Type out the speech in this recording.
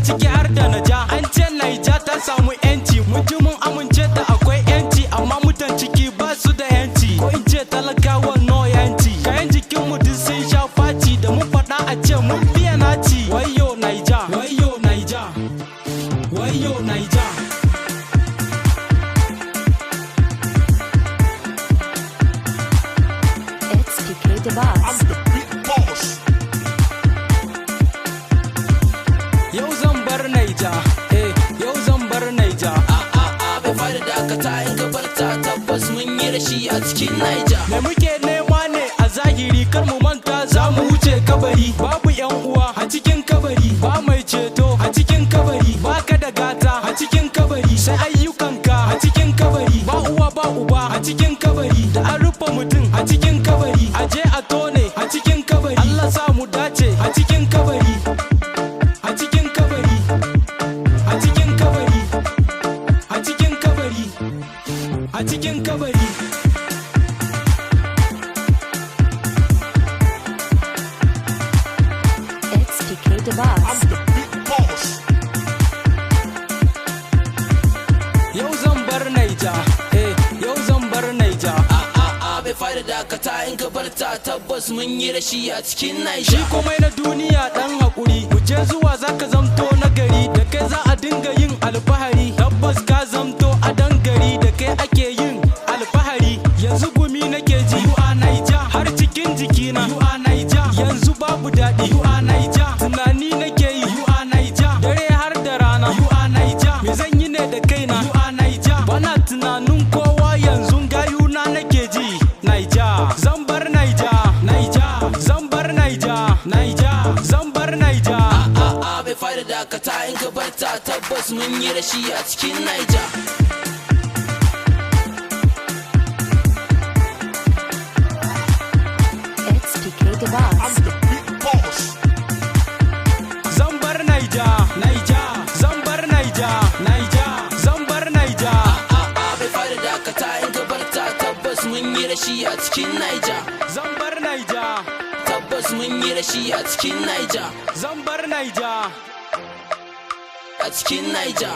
ciki har da Naija. An ce Naija ta samu yanci, mun ji mun amince da akwai yanci, amma mutan ciki ba su da yanci, ko in ce talakawa no yanci. Kayan jikin mu duk sun sha faci, da mun faɗa a ce mun biya naci. Wayo Naija, wayo Naija, wayo Naija. It's PK the Boss. I'm the big boss. Yau zan bar Naija, yau zan bar Naija. Bai fara dakata in ka barta, tabbas mun yi rashi a cikin Naija. Me muke nema ne a zahiri, kar mu manta za mu wuce kabari. Babu yan uwa a cikin kabari, ba mai ceto a cikin kabari, ba ka da gata a cikin kabari, sai ayyukanka a cikin kabari, ba uwa ba uba a cikin kabari, da an rufe mutum a cikin kabari, a je a tone a cikin kabari. Allah sa mu dace a cikin kabari, a cikin kabari, a cikin kabari, a cikin kabari, a cikin kabari. It's PK the I'm Boss. the big boss. Yau zan bar Naija, yau zan bar Naija. Bai fara dakata in ka barta, tabbas mun yi rashi a cikin Shi Naija. komai na duniya dan hakuri, guje zuwa zaka zamto na gari, da kai za a dinga yin alfahari. Tabbas ka zamto a dangari, da kai ake yin alfahari. Yanzu gumi nake ji, you are Naija, har cikin jikina, you are Naija. Yanzu babu daɗi, you are Naija. Tunani nake yi, you are Naija. Dare har da rana, you are Naija. Me zan yi ne da kaina, you are Naija. Bana tunanin kowa yanzu gayuna nake ji. Naija, zan bar Naija, Naija, zan bar Naija, Naija, zan bar Naija. Bai fara dakata in ka barta, tabbas mun yi rashi a cikin Naija. It's PK the Boss. I'm the big boss. Zan bar Naija, Naija, zan bar Naija, Naija, zan bar Naija. Bai fara dakata in ka barta, tabbas mun yi rashi a cikin Naija. Zan bar Naija, Tabbas mun yi rashi a cikin Naija. zan bar Naija. A cikin Naija.